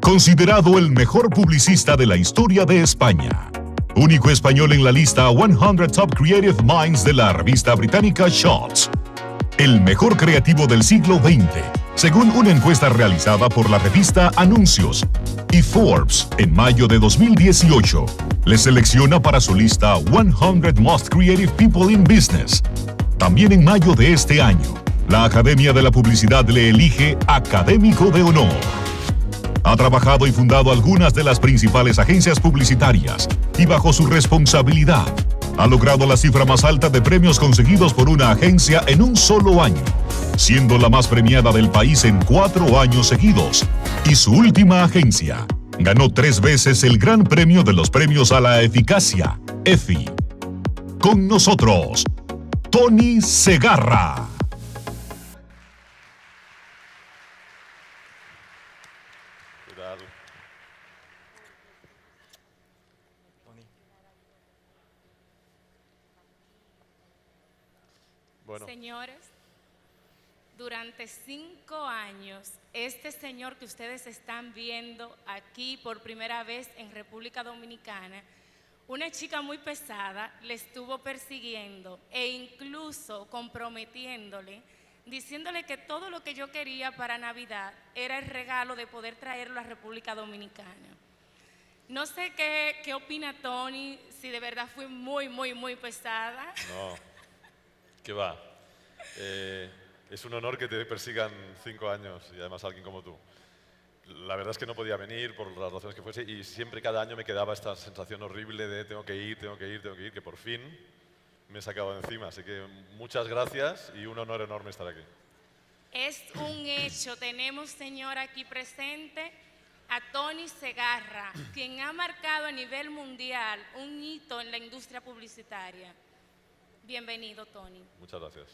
Considerado el mejor publicista de la historia de España. Único español en la lista 100 Top Creative Minds de la revista británica Shots. El mejor creativo del siglo XX, según una encuesta realizada por la revista Anuncios. Y Forbes, en mayo de 2018, le selecciona para su lista 100 Most Creative People in Business. También en mayo de este año, la Academia de la Publicidad le elige Académico de Honor. Ha trabajado y fundado algunas de las principales agencias publicitarias y bajo su responsabilidad ha logrado la cifra más alta de premios conseguidos por una agencia en un solo año, siendo la más premiada del país en 4 años seguidos. Y su última agencia ganó 3 veces el Gran Premio de los Premios a la Eficacia, EFI. Con nosotros, Tony Segarra. Bueno. Señores, durante 5 años, este señor que ustedes están viendo aquí por primera vez en República Dominicana, una chica muy pesada le estuvo persiguiendo e incluso comprometiéndole, diciéndole que todo lo que yo quería para Navidad era el regalo de poder traerlo a República Dominicana. No sé qué opina Tony, si de verdad fue muy pesada. No, ¿qué va? Es un honor que te persigan 5 años y además alguien como tú. La verdad es que no podía venir por las razones que fuese y siempre cada año me quedaba esta sensación horrible de tengo que ir, que por fin me he sacado de encima. Así que muchas gracias y un honor enorme estar aquí. Es un hecho. Tenemos, señor, aquí presente a Tony Segarra, quien ha marcado a nivel mundial un hito en la industria publicitaria. Bienvenido, Tony. Muchas gracias.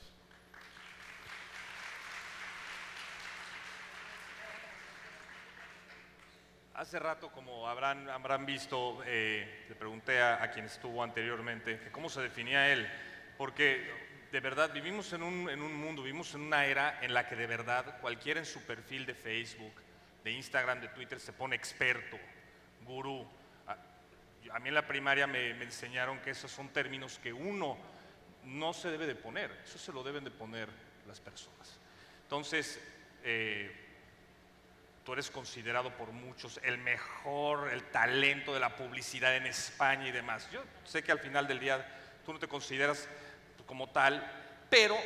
Hace rato, como habrán visto, le pregunté a quien estuvo anteriormente que cómo se definía él, porque de verdad vivimos en un mundo, vivimos en una era en la que de verdad cualquiera en su perfil de Facebook, de Instagram, de Twitter se pone experto, gurú. A mí en la primaria me enseñaron que esos son términos que uno no se debe de poner, eso se lo deben de poner las personas. Entonces, tú eres considerado por muchos el mejor, el talento de la publicidad en España y demás. Yo sé que al final del día tú no te consideras como tal, pero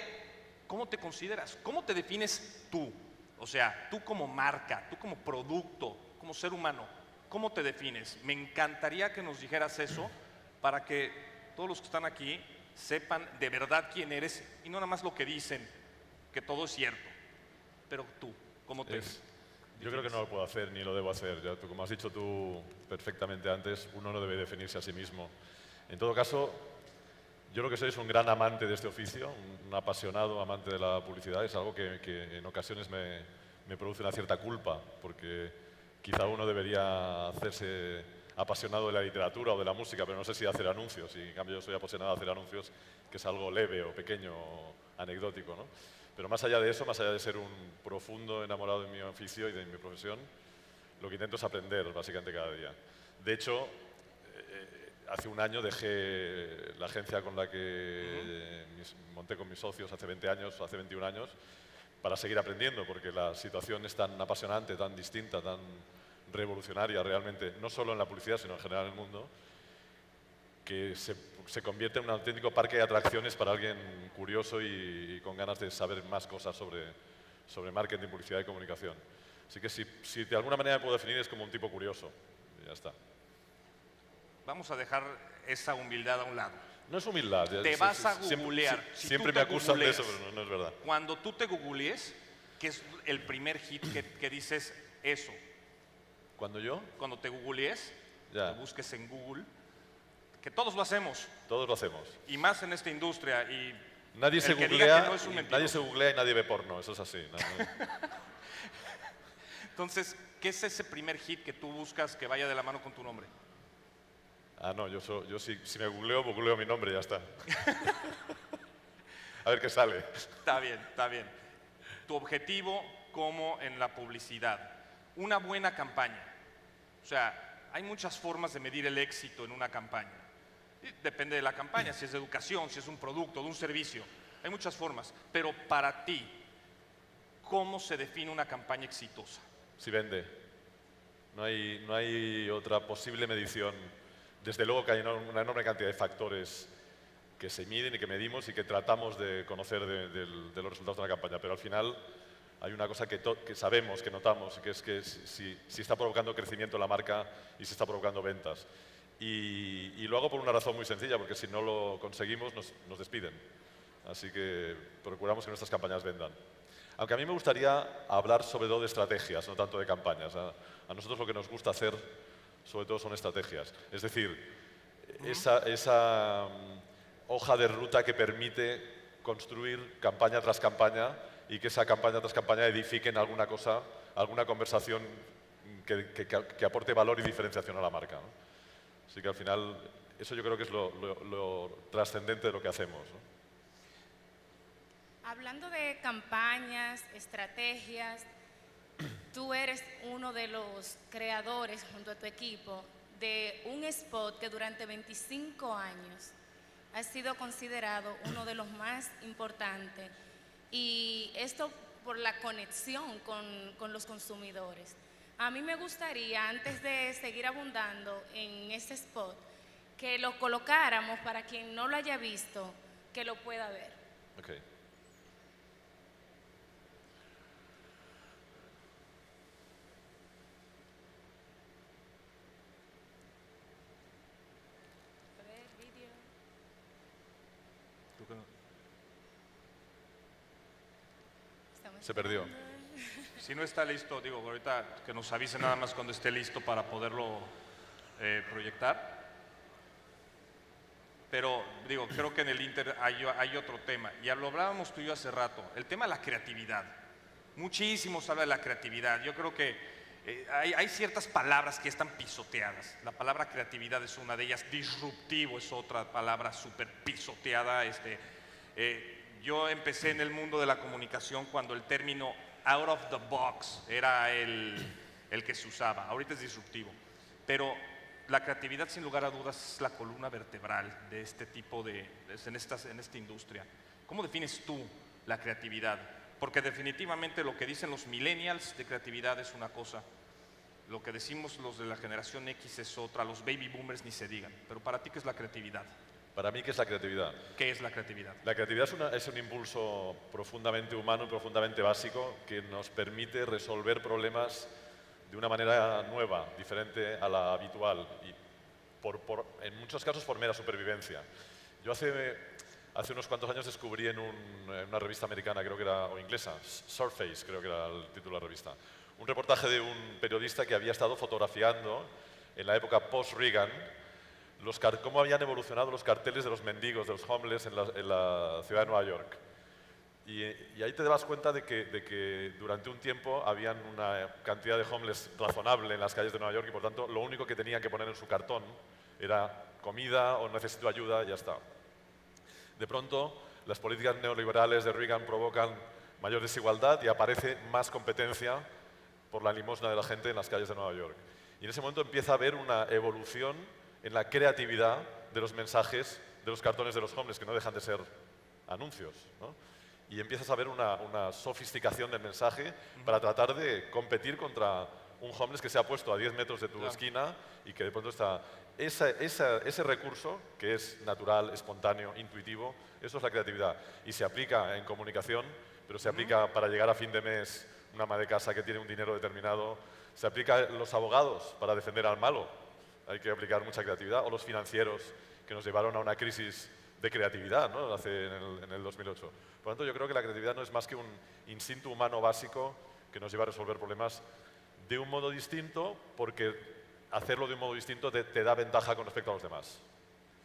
¿cómo te consideras? ¿Cómo te defines tú? O sea, tú como marca, tú como producto, como ser humano, ¿cómo te defines? Me encantaría que nos dijeras eso para que todos los que están aquí sepan de verdad quién eres y no nada más lo que dicen, que todo es cierto. Pero tú, ¿cómo te defines? Yo creo que no lo puedo hacer ni lo debo hacer. Ya, como has dicho tú perfectamente antes, uno no debe definirse a sí mismo. En todo caso, yo lo que soy es un gran amante de este oficio, un apasionado amante de la publicidad. Es algo que en ocasiones me produce una cierta culpa, porque quizá uno debería hacerse apasionado de la literatura o de la música, pero no sé si de hacer anuncios. Y en cambio yo soy apasionado de hacer anuncios, que es algo leve o pequeño o anecdótico, ¿no? Pero más allá de eso, más allá de ser un profundo enamorado de mi oficio y de mi profesión, lo que intento es aprender básicamente cada día. De hecho, hace un año dejé la agencia con la que monté con mis socios hace 20 años, hace 21 años, para seguir aprendiendo, porque la situación es tan apasionante, tan distinta, tan revolucionaria realmente, no solo en la publicidad, sino en general en el mundo, que se convierte en un auténtico parque de atracciones para alguien curioso y con ganas de saber más cosas sobre marketing, publicidad y comunicación. Así que si de alguna manera me puedo definir, es como un tipo curioso. Y ya está. Vamos a dejar esa humildad a un lado. No es humildad. Te vas a googlear. Siempre me acusan de eso, pero no es verdad. Cuando tú te googlees, ¿qué es el primer hit que dices eso? ¿Cuándo yo? Cuando te googlees, ya. Te busques en Google, que todos lo hacemos. Todos lo hacemos. Y más en esta industria. Y nadie se googlea, nadie se googlea y nadie ve porno, eso es así. Entonces, ¿qué es ese primer hit que tú buscas que vaya de la mano con tu nombre? Ah, no, yo si me googleo mi nombre y ya está. A ver qué sale. Está bien, está bien. Tu objetivo como en la publicidad. una buena campaña. O sea, hay muchas formas de medir el éxito en una campaña. Y depende de la campaña, si es de educación, si es un producto, de un servicio. Hay muchas formas. Pero para ti, ¿cómo se define una campaña exitosa? Si vende. No hay otra posible medición. Desde luego que hay una enorme cantidad de factores que se miden y que medimos y que tratamos de conocer de los resultados de una campaña, pero al final hay una cosa que sabemos, que notamos, que es que si está provocando crecimiento la marca y si está provocando ventas. Y lo hago por una razón muy sencilla, porque si no lo conseguimos nos despiden. Así que procuramos que nuestras campañas vendan. Aunque a mí me gustaría hablar sobre todo de estrategias, no tanto de campañas. A nosotros lo que nos gusta hacer sobre todo son estrategias. Es decir, esa hoja de ruta que permite construir campaña tras campaña y que esa campaña tras campaña edifique en alguna cosa, alguna conversación que aporte valor y diferenciación a la marca, ¿no? Así que al final, eso yo creo que es lo trascendente de lo que hacemos, ¿no? Hablando de campañas, estrategias, tú eres uno de los creadores, junto a tu equipo, de un spot que durante 25 años ha sido considerado uno de los más importantes, y esto por la conexión con los consumidores. A mí me gustaría, antes de seguir abundando en ese spot, que lo colocáramos para quien no lo haya visto, que lo pueda ver. Okay. Se perdió. Si no está listo, digo, ahorita que nos avise nada más cuando esté listo para poderlo proyectar. Pero, digo, creo que en el Inter hay otro tema. Ya lo hablábamos tú y yo hace rato. El tema de la creatividad. Muchísimo se habla de la creatividad. Yo creo que hay ciertas palabras que están pisoteadas. La palabra creatividad es una de ellas. Disruptivo es otra palabra súper pisoteada. Yo empecé en el mundo de la comunicación cuando el término out of the box era el que se usaba. Ahorita es disruptivo. Pero la creatividad, sin lugar a dudas, es la columna vertebral de este tipo en esta industria. ¿Cómo defines tú la creatividad? Porque definitivamente lo que dicen los millennials de creatividad es una cosa, lo que decimos los de la generación X es otra, los baby boomers ni se digan. Pero para ti, ¿qué es la creatividad? Para mí, ¿qué es la creatividad? ¿Qué es la creatividad? La creatividad es un impulso profundamente humano y profundamente básico que nos permite resolver problemas de una manera nueva, diferente a la habitual y en muchos casos por mera supervivencia. Yo hace unos cuantos años descubrí en una revista americana, creo que era, o inglesa, Surface, creo que era el título de la revista, un reportaje de un periodista que había estado fotografiando en la época post-Reagan cómo habían evolucionado los carteles de los mendigos, de los homeless en la ciudad de Nueva York. Y ahí te das cuenta de que durante un tiempo habían una cantidad de homeless razonable en las calles de Nueva York y por tanto lo único que tenían que poner en su cartón era comida o necesito ayuda y ya está. De pronto las políticas neoliberales de Reagan provocan mayor desigualdad y aparece más competencia por la limosna de la gente en las calles de Nueva York. Y en ese momento empieza a haber una evolución en la creatividad de los mensajes de los cartones de los homeless, que no dejan de ser anuncios, ¿no? Y empiezas a ver una sofisticación del mensaje para tratar de competir contra un homeless que se ha puesto a 10 metros de tu esquina y que de pronto está... Ese recurso, que es natural, espontáneo, intuitivo, eso es la creatividad. Y se aplica en comunicación, pero se aplica para llegar a fin de mes una ama de casa que tiene un dinero determinado. Se aplica a los abogados para defender al malo. Hay que aplicar mucha creatividad. O los financieros que nos llevaron a una crisis de creatividad, ¿no? en el 2008. Por lo tanto, yo creo que la creatividad no es más que un instinto humano básico que nos lleva a resolver problemas de un modo distinto, porque hacerlo de un modo distinto te da ventaja con respecto a los demás.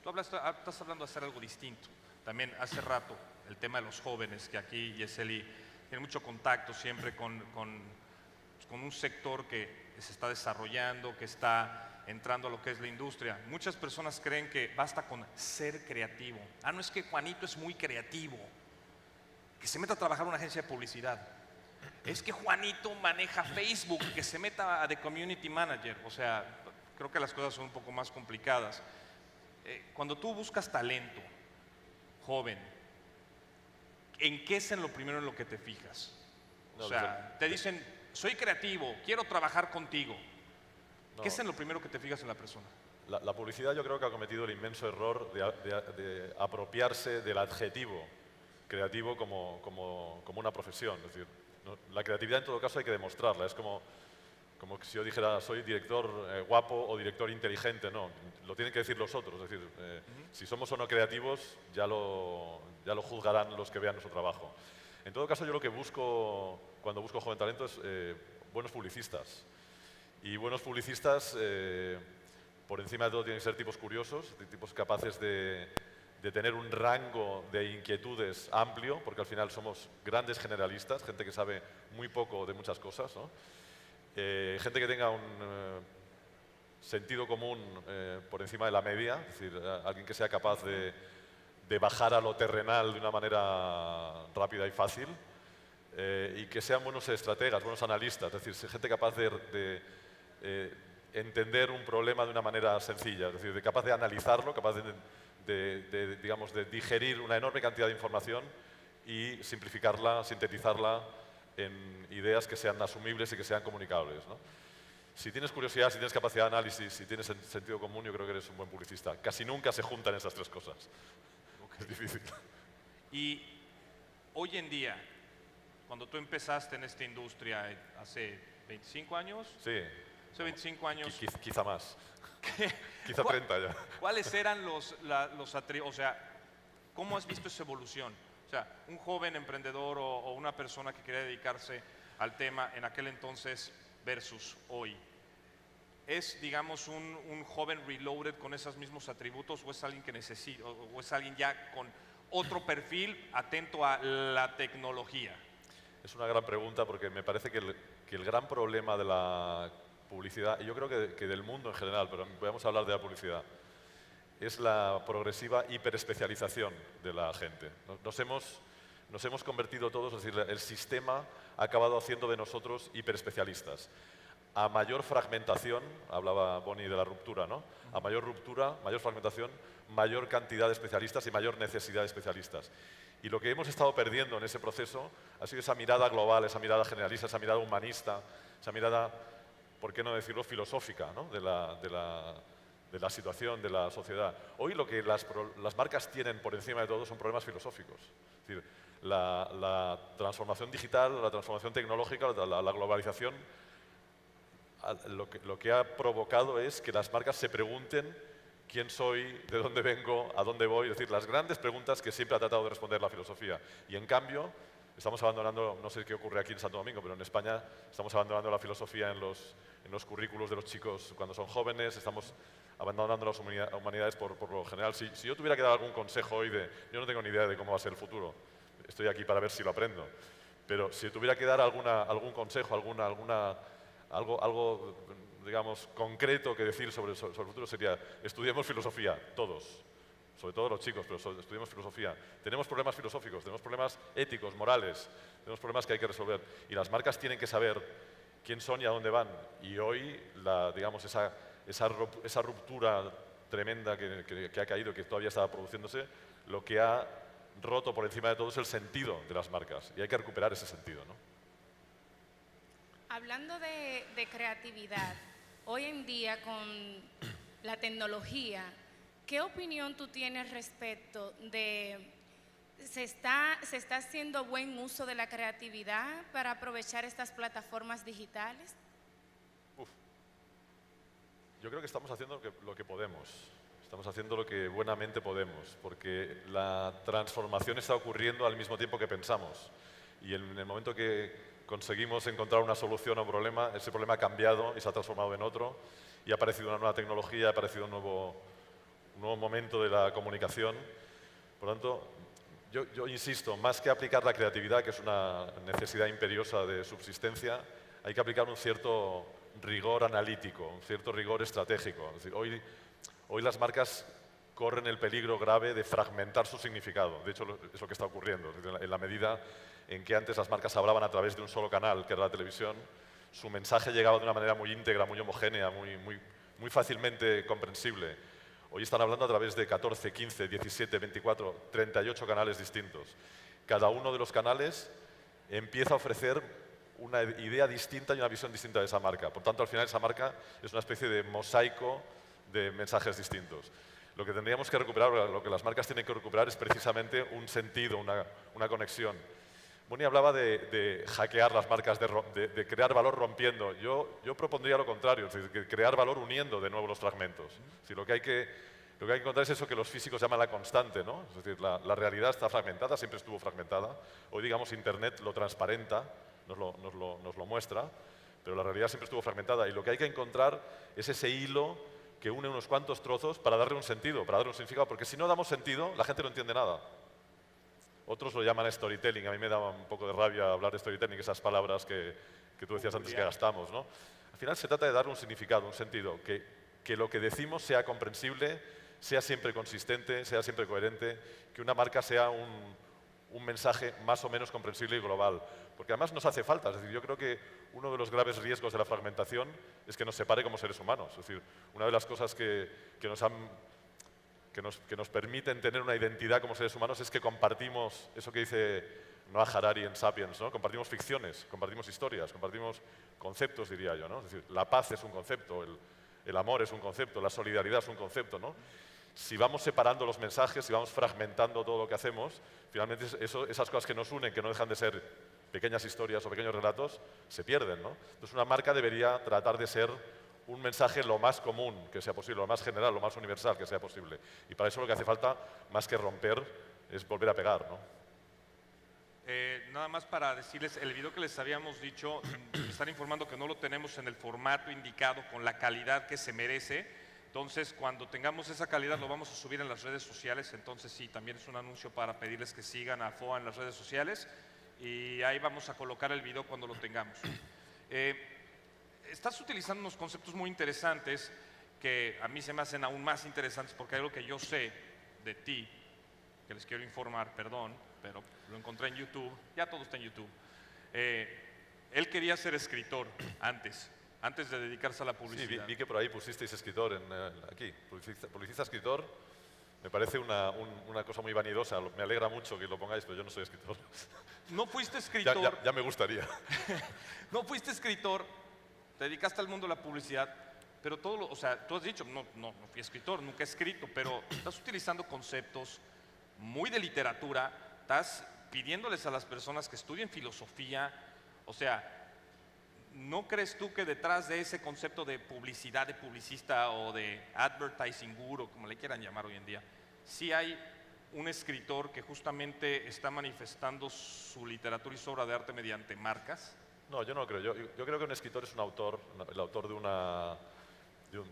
Tú estás hablando de hacer algo distinto. También hace rato, el tema de los jóvenes, que aquí Yeseli tiene mucho contacto siempre con un sector que se está desarrollando, que está entrando a lo que es la industria. Muchas personas creen que basta con ser creativo. No es que Juanito es muy creativo, que se meta a trabajar en una agencia de publicidad. es que Juanito maneja Facebook, que se meta de community manager. O sea, creo que las cosas son un poco más complicadas. Cuando tú buscas talento joven, ¿en qué es en lo primero en lo que te fijas? O sea, te dicen, soy creativo, quiero trabajar contigo. ¿Qué es en lo primero que te fijas en la persona? La publicidad yo creo que ha cometido el inmenso error de apropiarse del adjetivo creativo como una profesión. Es decir, la creatividad en todo caso hay que demostrarla. Es como que si yo dijera soy director guapo o director inteligente. No, lo tienen que decir los otros. Es decir, si somos o no creativos ya lo juzgarán los que vean nuestro trabajo. En todo caso yo lo que busco cuando busco joven talento es buenos publicistas. Y buenos publicistas, por encima de todo, tienen que ser tipos curiosos, tipos capaces de tener un rango de inquietudes amplio, porque al final somos grandes generalistas, gente que sabe muy poco de muchas cosas, ¿no? Gente que tenga un sentido común por encima de la media, es decir, alguien que sea capaz de bajar a lo terrenal de una manera rápida y fácil, y que sean buenos estrategas, buenos analistas, es decir, gente capaz de entender un problema de una manera sencilla, es decir, capaz de analizarlo, capaz digamos, de digerir una enorme cantidad de información y simplificarla, sintetizarla en ideas que sean asumibles y que sean comunicables, ¿no? Si tienes curiosidad, si tienes capacidad de análisis, si tienes sentido común, yo creo que eres un buen publicista. Casi nunca se juntan esas tres cosas. Es difícil. Y hoy en día, cuando tú empezaste en esta industria hace 25 años, Sí. Hace 25 años. Quizá más. Quizá 30 ya. ¿Cuáles eran los atributos? O sea, ¿cómo has visto esa evolución? O sea, un joven emprendedor o una persona que quería dedicarse al tema en aquel entonces versus hoy. ¿Es, digamos, un joven reloaded con esos mismos atributos o es alguien que necesita, o es alguien ya con otro perfil atento a la tecnología? Es una gran pregunta porque me parece que el gran problema de la publicidad, y yo creo que del mundo en general, pero podemos hablar de la publicidad, es la progresiva hiperespecialización de la gente. Nos hemos convertido todos, es decir, el sistema ha acabado haciendo de nosotros hiperespecialistas. A mayor fragmentación, hablaba Bonnie de la ruptura, ¿no? A mayor ruptura, mayor fragmentación, mayor cantidad de especialistas y mayor necesidad de especialistas. Y lo que hemos estado perdiendo en ese proceso ha sido esa mirada global, esa mirada generalista, esa mirada humanista, esa mirada, ¿por qué no decirlo, filosófica, ¿no? de la situación, de la sociedad. Hoy lo que las marcas tienen por encima de todo son problemas filosóficos. Es decir, la transformación digital, la transformación tecnológica, la globalización, lo que ha provocado es que las marcas se pregunten quién soy, de dónde vengo, a dónde voy. Es decir, las grandes preguntas que siempre ha tratado de responder la filosofía. Y en cambio, estamos abandonando, no sé qué ocurre aquí en Santo Domingo, pero en España estamos abandonando la filosofía en los currículos de los chicos cuando son jóvenes, estamos abandonando las humanidades por lo general. Si yo tuviera que dar algún consejo hoy yo no tengo ni idea de cómo va a ser el futuro, estoy aquí para ver si lo aprendo, pero si tuviera que dar algún consejo, algo digamos, concreto que decir sobre el futuro sería, estudiemos filosofía, todos, sobre todo los chicos, pero estudiemos filosofía. Tenemos problemas filosóficos, tenemos problemas éticos, morales, tenemos problemas que hay que resolver. Y las marcas tienen que saber quién son y a dónde van. Y hoy, digamos, esa ruptura tremenda que ha caído, que todavía está produciéndose, lo que ha roto por encima de todo es el sentido de las marcas. Y hay que recuperar ese sentido, ¿no? Hablando de creatividad, hoy en día con la tecnología, ¿qué opinión tú tienes respecto de se está haciendo buen uso de la creatividad para aprovechar estas plataformas digitales? Yo creo que estamos haciendo lo que podemos. Estamos haciendo lo que buenamente podemos, porque la transformación está ocurriendo al mismo tiempo que pensamos. Y en el momento que conseguimos encontrar una solución a un problema, ese problema ha cambiado y se ha transformado en otro, y ha aparecido una nueva tecnología, ha aparecido un nuevo momento de la comunicación. Por lo tanto, yo insisto, más que aplicar la creatividad, que es una necesidad imperiosa de subsistencia, hay que aplicar un cierto rigor analítico, un cierto rigor estratégico. Es decir, hoy las marcas corren el peligro grave de fragmentar su significado. De hecho, es lo que está ocurriendo. En la medida en que antes las marcas hablaban a través de un solo canal, que era la televisión, su mensaje llegaba de una manera muy íntegra, muy homogénea, muy fácilmente comprensible. Hoy están hablando a través de 14, 15, 17, 24, 38 canales distintos. Cada uno de los canales empieza a ofrecer una idea distinta y una visión distinta de esa marca. Por tanto, al final esa marca es una especie de mosaico de mensajes distintos. Lo que tendríamos que recuperar, lo que las marcas tienen que recuperar es precisamente un sentido, una conexión. Moni hablaba de hackear las marcas, de crear valor rompiendo. Yo propondría lo contrario, es decir, crear valor uniendo de nuevo los fragmentos. Si lo que hay que encontrar es eso que los físicos llaman la constante, ¿no? Es decir, la realidad está fragmentada, siempre estuvo fragmentada. Hoy, digamos, Internet lo transparenta, nos lo muestra, pero la realidad siempre estuvo fragmentada. Y lo que hay que encontrar es ese hilo que une unos cuantos trozos para darle un sentido, para darle un significado, porque si no damos sentido, la gente no entiende nada. Otros lo llaman storytelling, a mí me daba un poco de rabia hablar de storytelling, esas palabras que tú decías antes que gastamos, ¿no? Al final se trata de darle un significado, un sentido, que lo que decimos sea comprensible, sea siempre consistente, sea siempre coherente, que una marca sea un mensaje más o menos comprensible y global. Porque además nos hace falta, es decir, yo creo que uno de los graves riesgos de la fragmentación es que nos separe como seres humanos. Es decir, una de las cosas que nos permiten tener una identidad como seres humanos es que compartimos eso que dice Noah Harari en Sapiens, ¿no? Compartimos ficciones, compartimos historias, compartimos conceptos, diría yo, ¿no? Es decir, la paz es un concepto, el amor es un concepto, la solidaridad es un concepto, ¿no? Si vamos separando los mensajes, si vamos fragmentando todo lo que hacemos, finalmente esas cosas que nos unen, que no dejan de ser pequeñas historias o pequeños relatos, se pierden, ¿no? Entonces una marca debería tratar de ser un mensaje lo más común que sea posible, lo más general, lo más universal que sea posible. Y para eso lo que hace falta, más que romper, es volver a pegar, ¿no? Nada más para decirles, el video que les habíamos dicho, me están informando que no lo tenemos en el formato indicado, con la calidad que se merece. Entonces, cuando tengamos esa calidad, lo vamos a subir en las redes sociales. Entonces, sí, también es un anuncio para pedirles que sigan a FOA en las redes sociales. Y ahí vamos a colocar el video cuando lo tengamos. Estás utilizando unos conceptos muy interesantes que a mí se me hacen aún más interesantes porque hay algo que yo sé de ti, que les quiero informar, perdón, pero lo encontré en YouTube, ya todo está en YouTube. Él quería ser escritor antes de dedicarse a la publicidad. Sí, vi que por ahí pusisteis escritor, aquí, publicista escritor. Me parece una cosa muy vanidosa, me alegra mucho que lo pongáis, pero yo no soy escritor. No fuiste escritor. Ya me gustaría. No fuiste escritor, te dedicaste al mundo de la publicidad, pero o sea, tú has dicho, no fui escritor, nunca he escrito, pero estás utilizando conceptos muy de literatura, estás pidiéndoles a las personas que estudien filosofía, o sea, ¿no crees tú que detrás de ese concepto de publicidad, de publicista o de advertising guru, como le quieran llamar hoy en día, sí hay un escritor que justamente está manifestando su literatura y su obra de arte mediante marcas? No, yo no lo creo. Yo creo que un escritor es un autor, el autor yo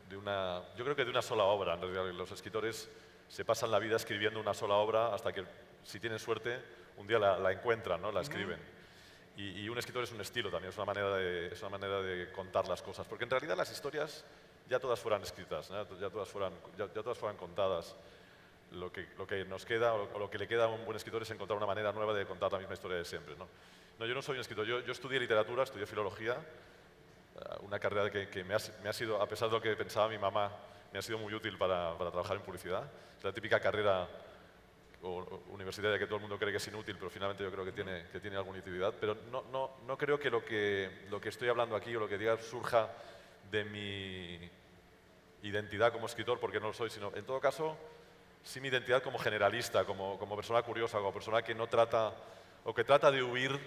creo que de una sola obra. En realidad, los escritores se pasan la vida escribiendo una sola obra hasta que, si tienen suerte, un día la encuentran, ¿no? La escriben. Y un escritor es un estilo también, es una manera de contar las cosas. Porque en realidad las historias ya todas fueran escritas, ¿no? ya todas fueran contadas. Lo que nos queda, o lo que le queda a un buen escritor es encontrar una manera nueva de contar la misma historia de siempre, ¿no? No, yo no soy un escritor, yo estudié literatura, estudié filología, una carrera que me ha sido, a pesar de lo que pensaba mi mamá, me ha sido muy útil para trabajar en publicidad. Es la típica carrera universitaria que todo el mundo cree que es inútil, pero finalmente yo creo que tiene alguna utilidad. Pero no creo que lo que estoy hablando aquí o lo que diga surja de mi identidad como escritor, porque no lo soy, sino, en todo caso, sí mi identidad como generalista, como persona curiosa, como persona que no trata, o que trata de huir,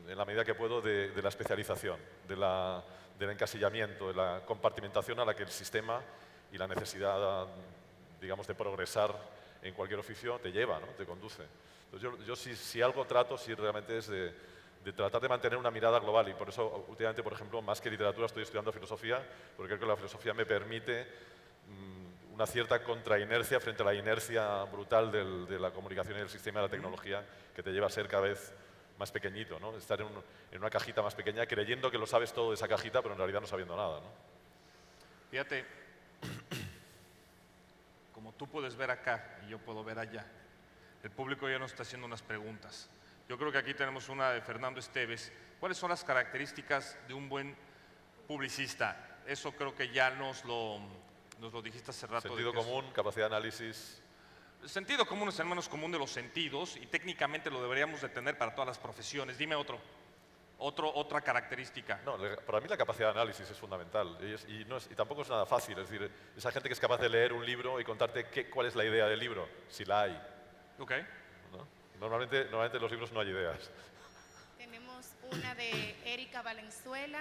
en la medida que puedo, de la especialización, del encasillamiento, de la compartimentación a la que el sistema y la necesidad, digamos, de progresar en cualquier oficio te lleva, ¿no? Te conduce. Entonces yo si algo trato, sí realmente es de tratar de mantener una mirada global, y por eso últimamente, por ejemplo, más que literatura estoy estudiando filosofía, porque creo que la filosofía me permite una cierta contrainercia frente a la inercia brutal de la comunicación y del sistema de la tecnología, que te lleva a ser cada vez más pequeñito, ¿no? Estar en una cajita más pequeña, creyendo que lo sabes todo de esa cajita, pero en realidad no sabiendo nada, ¿no? Fíjate, como tú puedes ver acá y yo puedo ver allá, el público ya nos está haciendo unas preguntas. Yo creo que aquí tenemos una de Fernando Esteves. ¿Cuáles son las características de un buen publicista? Eso creo que ya nos lo dijiste hace rato. Sentido común, capacidad de análisis. El sentido común es el menos común de los sentidos y técnicamente lo deberíamos de tener para todas las profesiones. Dime otra característica. No, para mí la capacidad de análisis es fundamental y tampoco es nada fácil. Es decir, esa gente que es capaz de leer un libro y contarte cuál es la idea del libro, si la hay. Ok. ¿No? Normalmente en los libros no hay ideas. Tenemos una de Erika Valenzuela.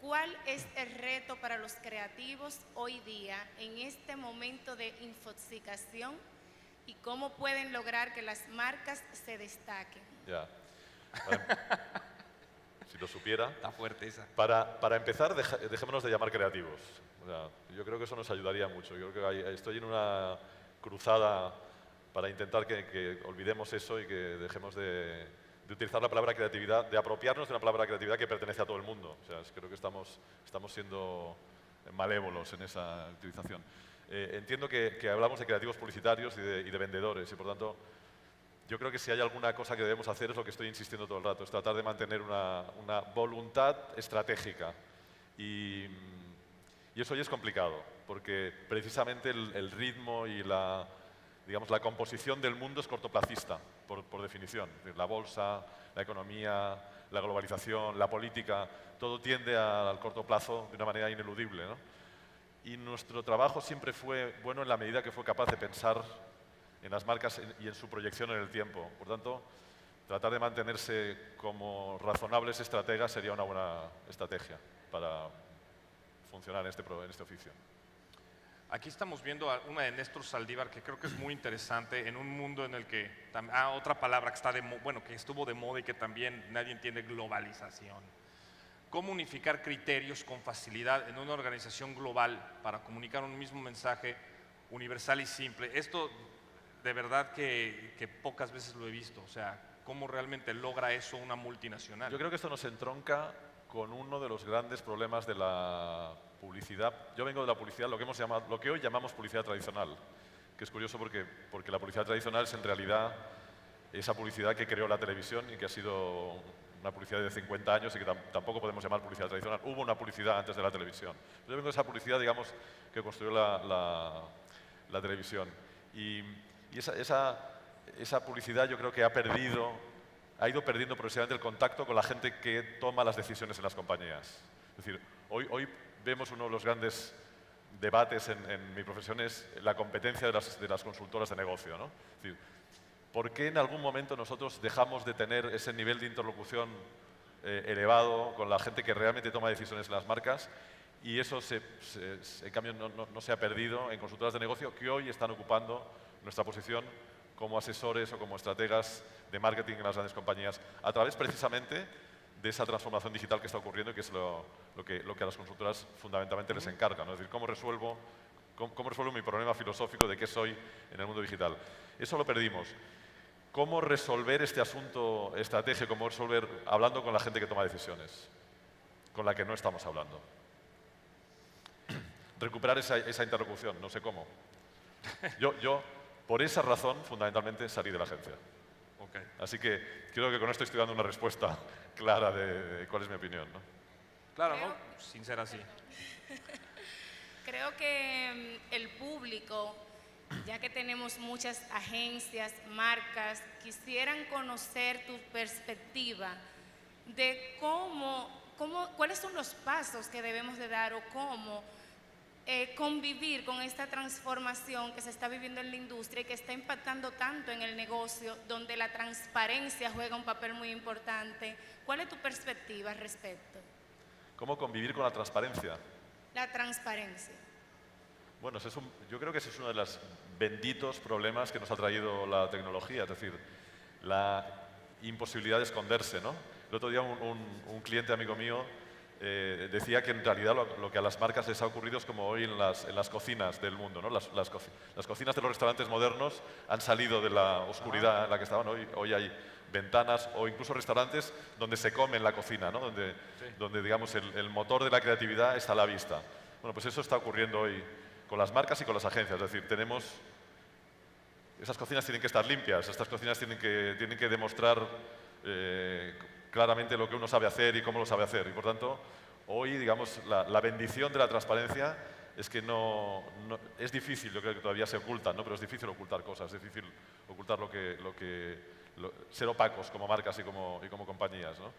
¿Cuál es el reto para los creativos hoy día en este momento de infoxicación y cómo pueden lograr que las marcas se destaquen? Ya. Si lo supiera. Está fuerte esa. Para empezar, dejémonos de llamar creativos. O sea, yo creo que eso nos ayudaría mucho. Yo creo que estoy en una cruzada para intentar que olvidemos eso y que dejemos de utilizar la palabra creatividad, de apropiarnos de una palabra creatividad que pertenece a todo el mundo. O sea, creo que estamos siendo malévolos en esa utilización. Entiendo que hablamos de creativos publicitarios y de vendedores y, por tanto, yo creo que si hay alguna cosa que debemos hacer es lo que estoy insistiendo todo el rato, es tratar de mantener una voluntad estratégica. Y eso ya es complicado, porque precisamente el ritmo y la composición del mundo es cortoplacista, por definición. La bolsa, la economía, la globalización, la política, todo tiende al corto plazo de una manera ineludible, ¿no? Y nuestro trabajo siempre fue bueno en la medida que fue capaz de pensar en las marcas y en su proyección en el tiempo. Por tanto, tratar de mantenerse como razonables estrategas sería una buena estrategia para funcionar en este oficio. Aquí estamos viendo una de Néstor Saldívar que creo que es muy interesante en un mundo en el que, otra palabra que, que estuvo de moda y que también nadie entiende, globalización. ¿Cómo unificar criterios con facilidad en una organización global para comunicar un mismo mensaje universal y simple? Esto de verdad que pocas veces lo he visto, o sea, ¿cómo realmente logra eso una multinacional? Yo creo que esto nos entronca con uno de los grandes problemas de la publicidad. Yo vengo de la publicidad, lo que hoy llamamos publicidad tradicional, que es curioso porque la publicidad tradicional es en realidad esa publicidad que creó la televisión y que ha sido una publicidad de 50 años y que tampoco podemos llamar publicidad tradicional. Hubo una publicidad antes de la televisión. Yo vengo de esa publicidad, digamos, que construyó la televisión. Y esa publicidad yo creo que ha ido perdiendo progresivamente el contacto con la gente que toma las decisiones en las compañías. Es decir, hoy vemos uno de los grandes debates en mi profesión es la competencia de las consultoras de negocio, ¿no? Es decir, ¿por qué en algún momento nosotros dejamos de tener ese nivel de interlocución elevado con la gente que realmente toma decisiones en las marcas? Y eso, en cambio, no se ha perdido en consultoras de negocio que hoy están ocupando nuestra posición como asesores o como estrategas de marketing en las grandes compañías, a través precisamente de esa transformación digital que está ocurriendo y que es lo que a las consultoras fundamentalmente les encarga, ¿no? Es decir, ¿cómo resuelvo mi problema filosófico de qué soy en el mundo digital? Eso lo perdimos. ¿Cómo resolver este asunto estratégico? ¿Cómo resolver hablando con la gente que toma decisiones, con la que no estamos hablando? Recuperar esa interlocución, no sé cómo. Yo, por esa razón, fundamentalmente, salí de la agencia. Okay. Así que creo que con esto estoy dando una respuesta clara de cuál es mi opinión, ¿no? Claro, ¿no? Sin ser así. Creo que el público, ya que tenemos muchas agencias, marcas, quisieran conocer tu perspectiva de cuáles son los pasos que debemos de dar o cómo convivir con esta transformación que se está viviendo en la industria y que está impactando tanto en el negocio, donde la transparencia juega un papel muy importante. ¿Cuál es tu perspectiva al respecto? ¿Cómo convivir con la transparencia? La transparencia. Bueno, yo creo que ese es uno de los benditos problemas que nos ha traído la tecnología, es decir, la imposibilidad de esconderse, ¿no? El otro día un cliente amigo mío decía que en realidad lo que a las marcas les ha ocurrido es como hoy en las cocinas del mundo, ¿no? Las cocinas de los restaurantes modernos han salido de la oscuridad en la que estaban. Hoy hay ventanas o incluso restaurantes donde se come en la cocina, ¿no? Donde digamos, el motor de la creatividad está a la vista. Bueno, pues eso está ocurriendo hoy con las marcas y con las agencias. Es decir, esas cocinas tienen que estar limpias, estas cocinas tienen que demostrar claramente lo que uno sabe hacer y cómo lo sabe hacer. Y por tanto, hoy, digamos, la bendición de la transparencia es que es difícil, yo creo que todavía se ocultan, ¿no? Pero es difícil ocultar cosas, es difícil ocultar ser opacos como marcas y como compañías, ¿no?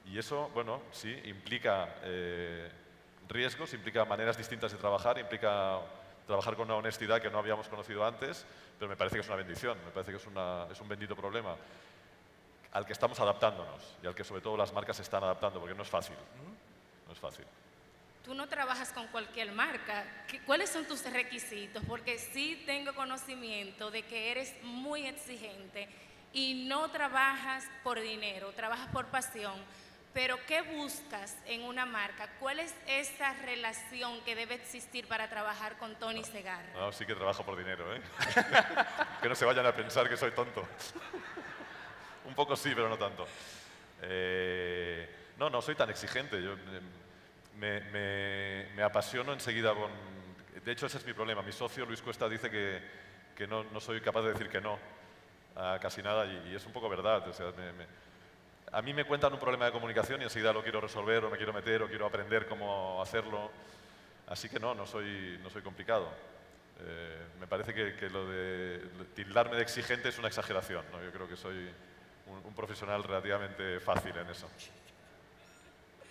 Y eso, bueno, sí, implica riesgos, implica maneras distintas de trabajar, implica trabajar con una honestidad que no habíamos conocido antes, pero me parece que es una bendición, me parece que es un bendito problema al que estamos adaptándonos y al que sobre todo las marcas se están adaptando, porque no es fácil, no es fácil. Tú no trabajas con cualquier marca. ¿Cuáles son tus requisitos? Porque sí tengo conocimiento de que eres muy exigente y no trabajas por dinero, trabajas por pasión. Pero ¿qué buscas en una marca? ¿Cuál es esa relación que debe existir para trabajar con Tony Segarra? No, sí que trabajo por dinero, ¿eh? Que no se vayan a pensar que soy tonto. Un poco sí, pero no tanto. No soy tan exigente. Yo me apasiono enseguida con... De hecho, ese es mi problema. Mi socio, Luis Cuesta, dice que no soy capaz de decir que no a casi nada y es un poco verdad. O sea, a mí me cuentan un problema de comunicación y enseguida lo quiero resolver o me quiero meter o quiero aprender cómo hacerlo. Así que no soy complicado. Me parece que lo de tildarme de exigente es una exageración, ¿no? Yo creo que soy un profesional relativamente fácil en eso.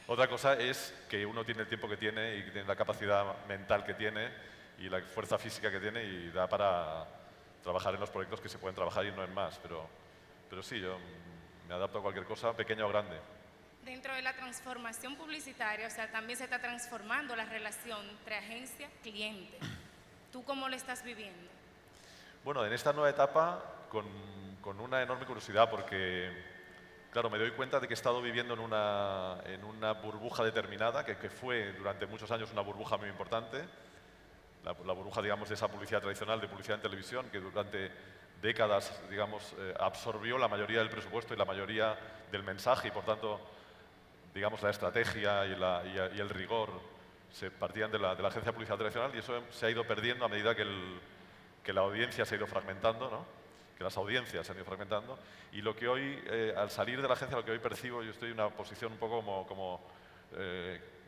Otra cosa es que uno tiene el tiempo que tiene y tiene la capacidad mental que tiene y la fuerza física que tiene y da para trabajar en los proyectos que se pueden trabajar y no en más. Pero sí, yo me adapto a cualquier cosa, pequeña o grande. Dentro de la transformación publicitaria, o sea, también se está transformando la relación entre agencia y cliente. ¿Tú cómo lo estás viviendo? Bueno, en esta nueva etapa, con una enorme curiosidad, porque, claro, me doy cuenta de que he estado viviendo en una burbuja determinada, que fue durante muchos años una burbuja muy importante, la burbuja, digamos, de esa publicidad tradicional, de publicidad en televisión, que durante décadas, digamos, absorbió la mayoría del presupuesto y la mayoría del mensaje y, por tanto, digamos, la estrategia y el rigor se partían de la agencia de publicidad tradicional y eso se ha ido perdiendo a medida que la audiencia se ha ido fragmentando, ¿no? Que las audiencias se han ido fragmentando. Y lo que hoy, al salir de la agencia, lo que hoy percibo, yo estoy en una posición un poco como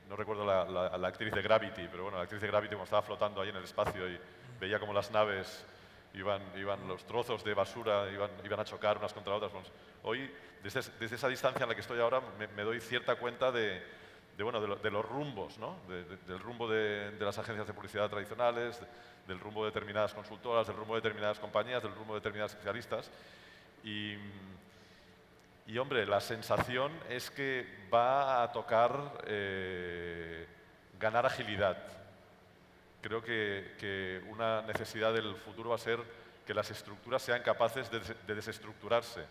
no recuerdo la actriz de Gravity, pero bueno, la actriz de Gravity cuando estaba flotando ahí en el espacio y veía como las naves iban los trozos de basura, iban a chocar unas contra otras. Bueno, hoy, desde esa distancia en la que estoy ahora, me doy cierta cuenta de los rumbos, ¿no? Del rumbo de las agencias de publicidad tradicionales, del rumbo de determinadas consultoras, del rumbo de determinadas compañías, del rumbo de determinadas especialistas. Y hombre, la sensación es que va a tocar ganar agilidad. Creo que una necesidad del futuro va a ser que las estructuras sean capaces de desestructurarse,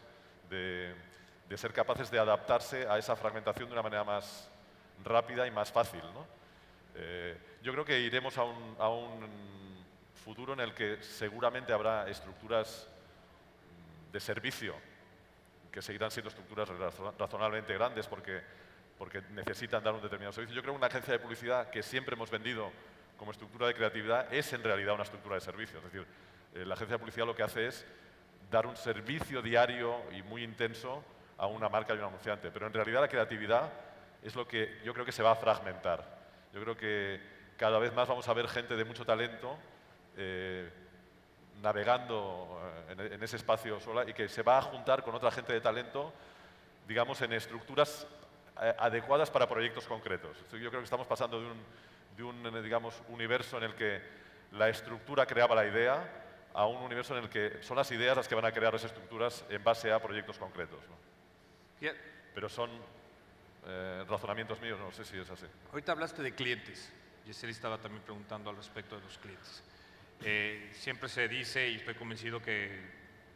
de ser capaces de adaptarse a esa fragmentación de una manera más rápida y más fácil, ¿no? Yo creo que iremos a un futuro en el que seguramente habrá estructuras de servicio que seguirán siendo estructuras razonablemente grandes porque necesitan dar un determinado servicio. Yo creo que una agencia de publicidad que siempre hemos vendido como estructura de creatividad es en realidad una estructura de servicio. Es decir, la agencia de publicidad lo que hace es dar un servicio diario y muy intenso a una marca y a un anunciante. Pero en realidad la creatividad es lo que yo creo que se va a fragmentar. Yo creo que cada vez más vamos a ver gente de mucho talento navegando en ese espacio sola y que se va a juntar con otra gente de talento, digamos, en estructuras adecuadas para proyectos concretos. Yo creo que estamos pasando de un digamos, universo en el que la estructura creaba la idea a un universo en el que son las ideas las que van a crear las estructuras en base a proyectos concretos, ¿no? Pero son razonamientos míos, no sé si es así. Ahorita hablaste de clientes. Yeseli estaba también preguntando al respecto de los clientes. Siempre se dice, y estoy convencido que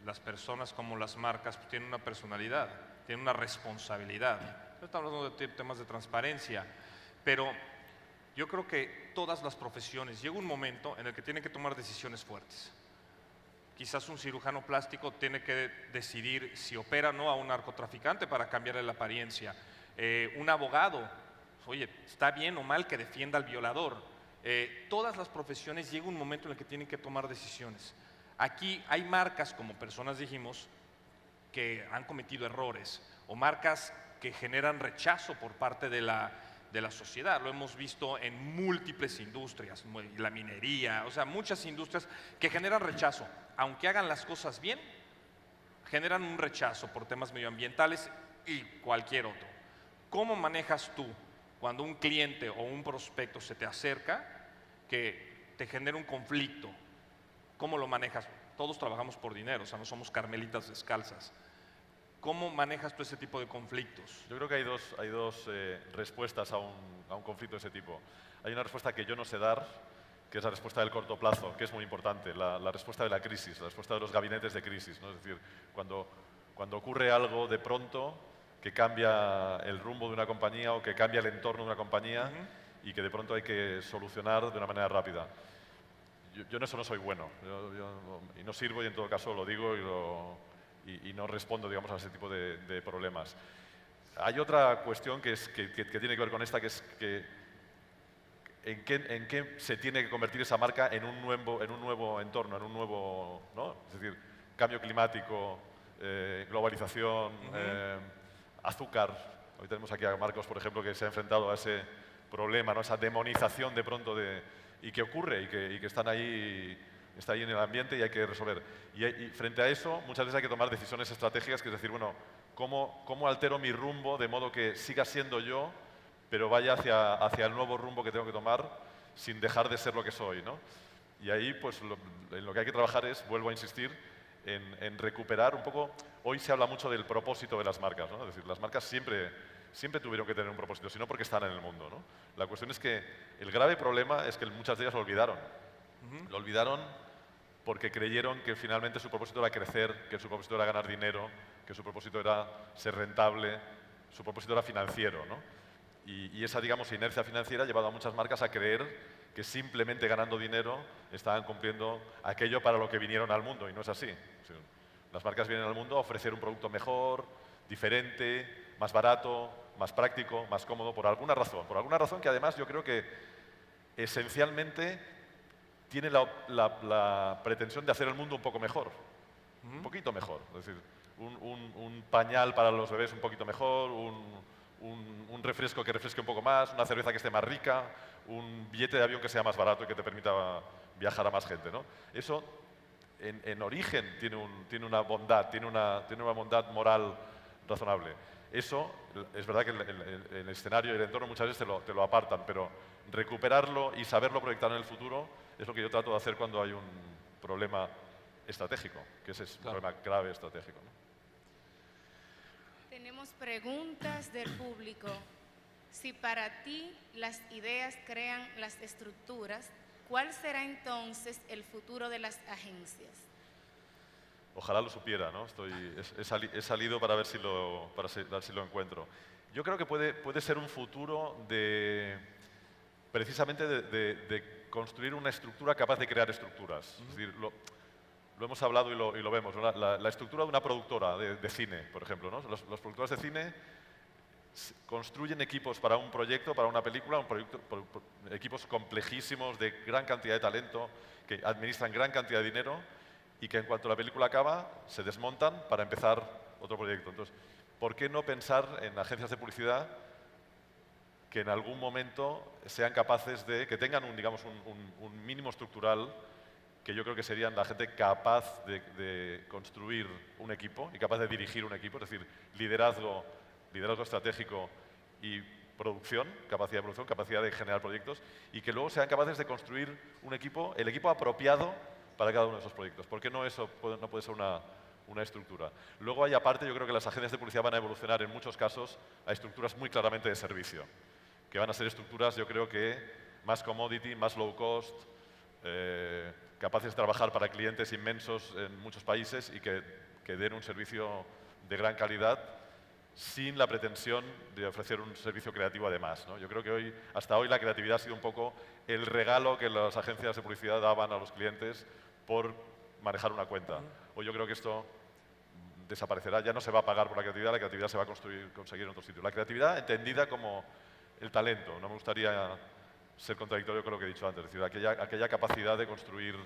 las personas como las marcas pues, tienen una personalidad, tienen una responsabilidad. No estamos hablando de temas de transparencia, pero yo creo que todas las profesiones llega un momento en el que tienen que tomar decisiones fuertes. Quizás un cirujano plástico tiene que decidir si opera o no a un narcotraficante para cambiarle la apariencia. Un abogado, oye, ¿está bien o mal que defienda al violador? Todas las profesiones llega un momento en el que tienen que tomar decisiones. Aquí hay marcas, como personas dijimos, que han cometido errores o marcas que generan rechazo por parte de la sociedad. Lo hemos visto en múltiples industrias, la minería, o sea, muchas industrias que generan rechazo. Aunque hagan las cosas bien, generan un rechazo por temas medioambientales y cualquier otro. ¿Cómo manejas tú cuando un cliente o un prospecto se te acerca que te genera un conflicto? ¿Cómo lo manejas? Todos trabajamos por dinero, o sea, no somos carmelitas descalzas. ¿Cómo manejas tú ese tipo de conflictos? Yo creo que hay dos respuestas a un conflicto de ese tipo. Hay una respuesta que yo no sé dar, que es la respuesta del corto plazo, que es muy importante, la respuesta de la crisis, la respuesta de los gabinetes de crisis, ¿no? Es decir, cuando ocurre algo de pronto que cambia el rumbo de una compañía o que cambia el entorno de una compañía y que de pronto hay que solucionar de una manera rápida. Yo en eso no soy bueno, y no sirvo, y en todo caso lo digo y no respondo, digamos, a ese tipo de problemas. Hay otra cuestión que tiene que ver con esta, que es en qué se tiene que convertir esa marca en un nuevo entorno, en un nuevo, ¿no? Es decir, cambio climático, globalización, azúcar. Hoy tenemos aquí a Marcos, por ejemplo, que se ha enfrentado a ese problema, ¿no? Esa demonización de pronto y que ocurre y que está ahí en el ambiente y hay que resolver. Y frente a eso, muchas veces hay que tomar decisiones estratégicas, que es decir, bueno, ¿cómo altero mi rumbo de modo que siga siendo yo, pero vaya hacia el nuevo rumbo que tengo que tomar sin dejar de ser lo que soy, ¿no? Y ahí, pues, en lo que hay que trabajar es, vuelvo a insistir, en recuperar un poco. Hoy se habla mucho del propósito de las marcas, ¿no? Es decir, las marcas siempre tuvieron que tener un propósito, si no porque están en el mundo, ¿no? La cuestión es que el grave problema es que muchas de ellas lo olvidaron. Lo olvidaron porque creyeron que finalmente su propósito era crecer, que su propósito era ganar dinero, que su propósito era ser rentable, su propósito era financiero, ¿no? Y esa, digamos, inercia financiera ha llevado a muchas marcas a creer que simplemente ganando dinero estaban cumpliendo aquello para lo que vinieron al mundo, y no es así. Las marcas vienen al mundo a ofrecer un producto mejor, diferente, más barato, más práctico, más cómodo, por alguna razón que además yo creo que esencialmente tiene la pretensión de hacer el mundo un poco mejor, un poquito mejor. Es decir, un pañal para los bebés un poquito mejor, un refresco que refresque un poco más, una cerveza que esté más rica, un billete de avión que sea más barato y que te permita viajar a más gente, ¿no? Eso, en origen, tiene una bondad, tiene una bondad moral razonable. Eso, es verdad que el escenario y el entorno muchas veces te lo apartan, pero recuperarlo y saberlo proyectar en el futuro es lo que yo trato de hacer cuando hay un problema estratégico, que ese es un problema grave estratégico, ¿no? Tenemos preguntas del público. Si para ti las ideas crean las estructuras, ¿cuál será entonces el futuro de las agencias? Ojalá lo supiera, ¿no? He salido para ver si lo encuentro. Yo creo que puede ser un futuro precisamente de construir una estructura capaz de crear estructuras. Es decir, lo hemos hablado y lo vemos, ¿no? La estructura de una productora de cine, por ejemplo, ¿no? Los productores de cine construyen equipos para un proyecto, para una película, equipos complejísimos de gran cantidad de talento, que administran gran cantidad de dinero y que en cuanto la película acaba se desmontan para empezar otro proyecto. Entonces, ¿por qué no pensar en agencias de publicidad que en algún momento sean capaces que tengan un mínimo estructural, que yo creo que serían la gente capaz de construir un equipo y capaz de dirigir un equipo, es decir, liderazgo estratégico y producción, capacidad de producción, capacidad de generar proyectos, y que luego sean capaces de construir el equipo apropiado para cada uno de esos proyectos. ¿Por qué no eso no puede ser una estructura? Luego hay aparte, yo creo que las agencias de publicidad van a evolucionar en muchos casos a estructuras muy claramente de servicio, que van a ser estructuras, yo creo que más commodity, más low cost, capaces de trabajar para clientes inmensos en muchos países y que den un servicio de gran calidad sin la pretensión de ofrecer un servicio creativo además, ¿no? Yo creo que hasta hoy la creatividad ha sido un poco el regalo que las agencias de publicidad daban a los clientes por manejar una cuenta. Hoy yo creo que esto desaparecerá, ya no se va a pagar por la creatividad se va a conseguir en otro sitio. La creatividad entendida como el talento, no me gustaría ser contradictorio con lo que he dicho antes, es decir, aquella capacidad de construir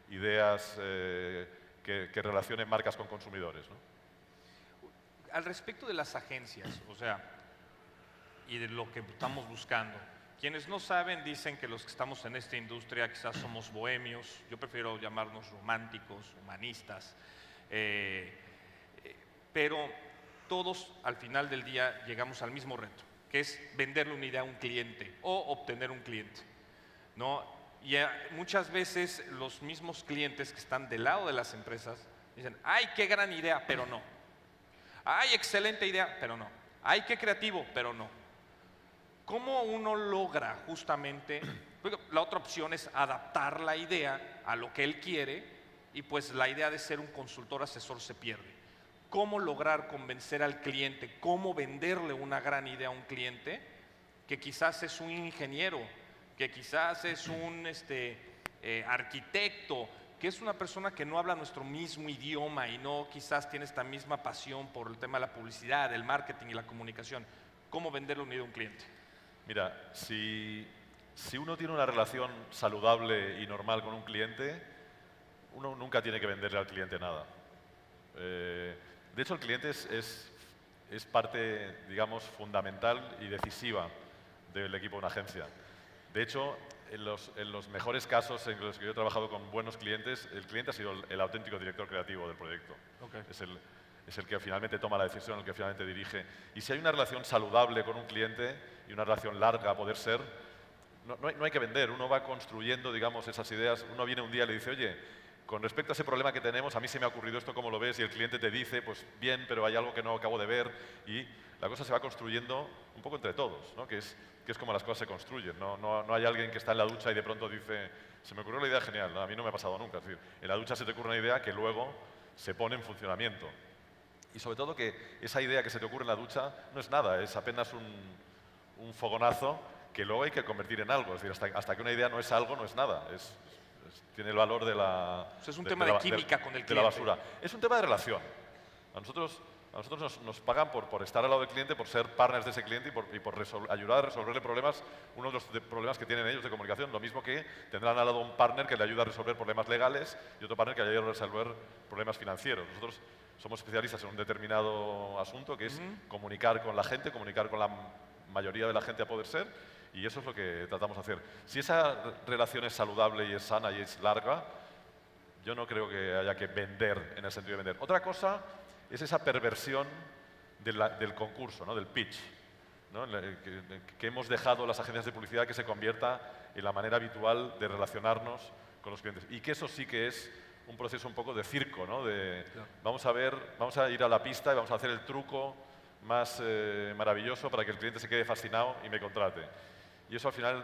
ideas que relacionen marcas con consumidores, ¿no? al respecto de las agencias, o sea, y de lo que estamos buscando. Quienes no saben dicen que los que estamos en esta industria quizás somos bohemios, yo prefiero llamarnos románticos, humanistas, pero todos al final del día llegamos al mismo reto, que es venderle una idea a un cliente o obtener un cliente, ¿no? Y muchas veces los mismos clientes que están del lado de las empresas dicen, ¡ay, qué gran idea! Pero no. ¡Ay, excelente idea! Pero no. ¡Ay, qué creativo! Pero no. ¿Cómo uno logra justamente? La otra opción es adaptar la idea a lo que él quiere y pues la idea de ser un consultor asesor se pierde. ¿Cómo lograr convencer al cliente? ¿Cómo venderle una gran idea a un cliente que quizás es un ingeniero, que quizás es un arquitecto, que es una persona que no habla nuestro mismo idioma y no quizás tiene esta misma pasión por el tema de la publicidad, el marketing y la comunicación? ¿Cómo venderle una idea a un cliente? Mira, si uno tiene una relación saludable y normal con un cliente, uno nunca tiene que venderle al cliente nada. De hecho, el cliente es parte, digamos, fundamental y decisiva del equipo de una agencia. De hecho, en los mejores casos en los que yo he trabajado con buenos clientes, el cliente ha sido el auténtico director creativo del proyecto. Okay. Es el que finalmente toma la decisión, el que finalmente dirige. Y si hay una relación saludable con un cliente y una relación larga a poder ser, no hay que vender, uno va construyendo, digamos, esas ideas. Uno viene un día y le dice, oye, con respecto a ese problema que tenemos, a mí se me ha ocurrido esto, ¿cómo lo ves? Y el cliente te dice, pues bien, pero hay algo que no acabo de ver. Y la cosa se va construyendo un poco entre todos, ¿no? que es como las cosas se construyen. No hay alguien que está en la ducha y de pronto dice, se me ocurrió la idea genial. No, a mí no me ha pasado nunca. Es decir, en la ducha se te ocurre una idea que luego se pone en funcionamiento. Y sobre todo que esa idea que se te ocurre en la ducha no es nada, es apenas un fogonazo que luego hay que convertir en algo. Es decir, hasta que una idea no es algo, no es nada. Tiene el valor de la... O sea, es un tema de química con el cliente. De la basura. Es un tema de relación. A nosotros nos pagan por estar al lado del cliente, por ser partners de ese cliente y por ayudar a resolverle problemas, uno de los problemas que tienen ellos de comunicación. Lo mismo que tendrán al lado un partner que le ayuda a resolver problemas legales y otro partner que le ayuda a resolver problemas financieros. Nosotros somos especialistas en un determinado asunto que es comunicar con la gente, comunicar con la mayoría de la gente a poder ser, y eso es lo que tratamos de hacer. Si esa relación es saludable y es sana y es larga, yo no creo que haya que vender en el sentido de vender. Otra cosa es esa perversión del concurso, ¿no? Del pitch, ¿no? Que hemos dejado las agencias de publicidad que se convierta en la manera habitual de relacionarnos con los clientes. Y que eso sí que es un proceso un poco de circo, ¿no? Vamos a ir a la pista y vamos a hacer el truco más maravilloso para que el cliente se quede fascinado y me contrate. Y eso al final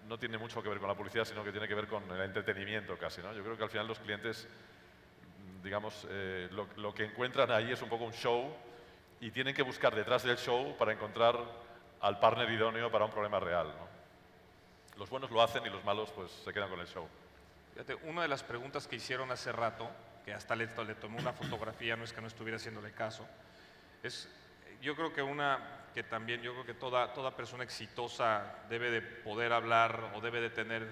no tiene mucho que ver con la publicidad, sino que tiene que ver con el entretenimiento casi, ¿no? Yo creo que al final los clientes, digamos, lo que encuentran ahí es un poco un show y tienen que buscar detrás del show para encontrar al partner idóneo para un problema real, ¿no? Los buenos lo hacen y los malos pues se quedan con el show. Fíjate, una de las preguntas que hicieron hace rato, que hasta le tomé una fotografía, no es que no estuviera haciéndole caso, es, yo creo que también yo creo que toda persona exitosa debe de poder hablar o debe de tener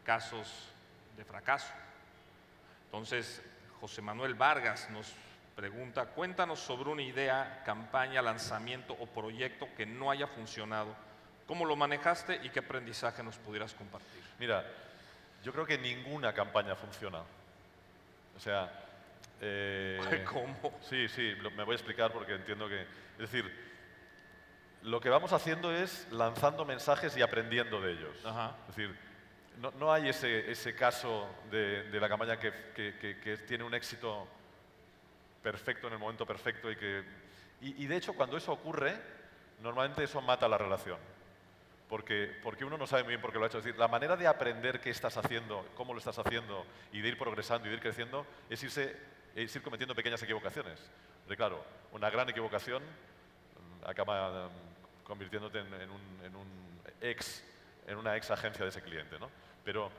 casos de fracaso. Entonces, José Manuel Vargas nos pregunta, cuéntanos sobre una idea, campaña, lanzamiento o proyecto que no haya funcionado. ¿Cómo lo manejaste y qué aprendizaje nos pudieras compartir? Mira, yo creo que ninguna campaña funciona. O sea... ¿Cómo? Sí, me voy a explicar porque entiendo que... Es decir, lo que vamos haciendo es lanzando mensajes y aprendiendo de ellos. Ajá. Es decir, no hay ese caso de la campaña que tiene un éxito perfecto en el momento perfecto y de hecho cuando eso ocurre, normalmente eso mata la relación. Porque uno no sabe muy bien por qué lo ha hecho. Es decir, la manera de aprender qué estás haciendo, cómo lo estás haciendo y de ir progresando y de ir creciendo es ir cometiendo pequeñas equivocaciones. Porque claro, una gran equivocación acaba convirtiéndote en una ex agencia de ese cliente, ¿no? Pero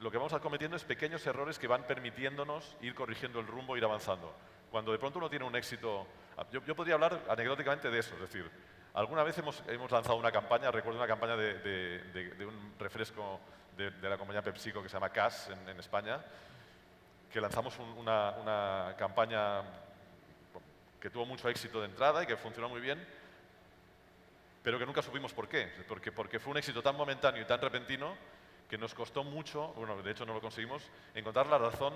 lo que vamos cometiendo es pequeños errores que van permitiéndonos ir corrigiendo el rumbo, ir avanzando. Cuando de pronto uno tiene un éxito... Yo podría hablar anecdóticamente de eso, es decir, alguna vez hemos lanzado una campaña, recuerdo una campaña de un refresco de la compañía PepsiCo que se llama Cass en España, que lanzamos una campaña que tuvo mucho éxito de entrada y que funcionó muy bien, pero que nunca supimos por qué. Porque fue un éxito tan momentáneo y tan repentino que nos costó mucho, bueno, de hecho no lo conseguimos, encontrar la razón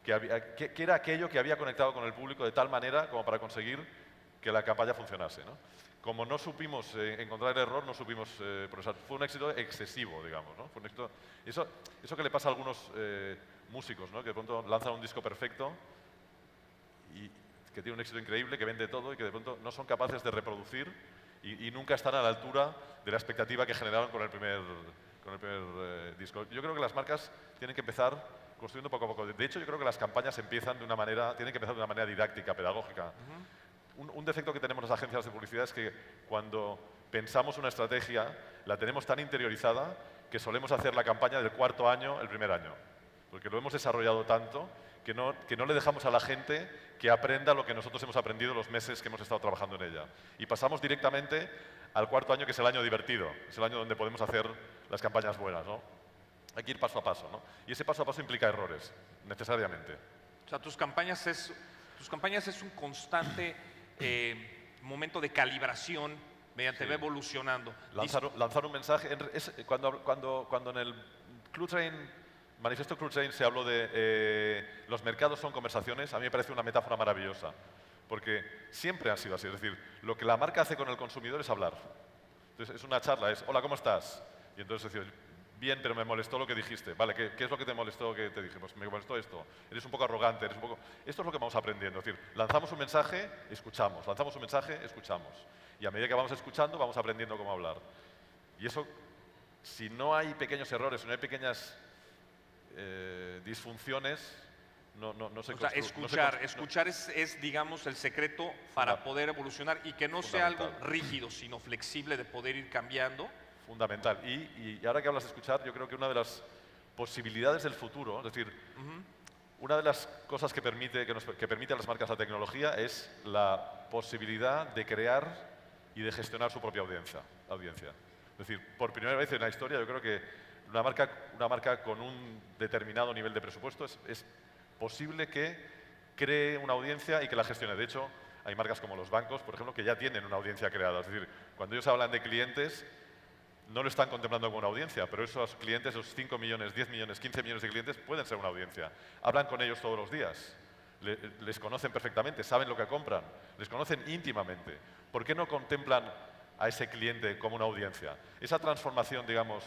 que era aquello que había conectado con el público de tal manera como para conseguir que la campaña funcionase, ¿no? Como no supimos encontrar el error, no supimos progresar. Fue un éxito excesivo, digamos, ¿no? Fue un éxito, eso que le pasa a algunos músicos, ¿no? Que de pronto lanzan un disco perfecto y que tiene un éxito increíble, que vende todo y que de pronto no son capaces de reproducir y nunca están a la altura de la expectativa que generaron con el primer disco. Yo creo que las marcas tienen que empezar construyendo poco a poco. De hecho, yo creo que las campañas tienen que empezar de una manera didáctica, pedagógica. Un defecto que tenemos las agencias de publicidad es que cuando pensamos una estrategia, la tenemos tan interiorizada que solemos hacer la campaña del cuarto año el primer año. Porque lo hemos desarrollado tanto que no le dejamos a la gente que aprenda lo que nosotros hemos aprendido los meses que hemos estado trabajando en ella. Y pasamos directamente al cuarto año, que es el año divertido, es el año donde podemos hacer las campañas buenas, ¿no? Hay que ir paso a paso, ¿no? Y ese paso a paso implica errores, necesariamente. O sea, tus campañas es un constante momento de calibración mediante va evolucionando. Lanzar un mensaje. Cuando en el Manifiesto Club Train se habló de los mercados son conversaciones, a mí me parece una metáfora maravillosa, porque siempre han sido así. Es decir, lo que la marca hace con el consumidor es hablar. Entonces, es una charla, es, hola, ¿cómo estás? Y entonces decir, bien, pero me molestó lo que dijiste. Vale, ¿qué es lo que te molestó que te dije? Pues me molestó esto. Eres un poco arrogante, eres un poco... Esto es lo que vamos aprendiendo. Es decir, lanzamos un mensaje, escuchamos. Lanzamos un mensaje, escuchamos. Y a medida que vamos escuchando, vamos aprendiendo cómo hablar. Y eso, si no hay pequeños errores, si no hay pequeñas disfunciones, no se construye. O sea, escuchar es, digamos, el secreto para poder evolucionar y que no sea algo rígido, sino flexible de poder ir cambiando. Fundamental. Y ahora que hablas de escuchar, yo creo que una de las posibilidades del futuro, es decir, una de las cosas que permite a las marcas la tecnología es la posibilidad de crear y de gestionar su propia audiencia. Es decir, por primera vez en la historia, yo creo que una marca con un determinado nivel de presupuesto es posible que cree una audiencia y que la gestione. De hecho, hay marcas como los bancos, por ejemplo, que ya tienen una audiencia creada. Es decir, cuando ellos hablan de clientes, no lo están contemplando como una audiencia, pero esos clientes, esos 5 millones, 10 millones, 15 millones de clientes, pueden ser una audiencia. Hablan con ellos todos los días, les conocen perfectamente, saben lo que compran, les conocen íntimamente. ¿Por qué no contemplan a ese cliente como una audiencia? Esa transformación, digamos,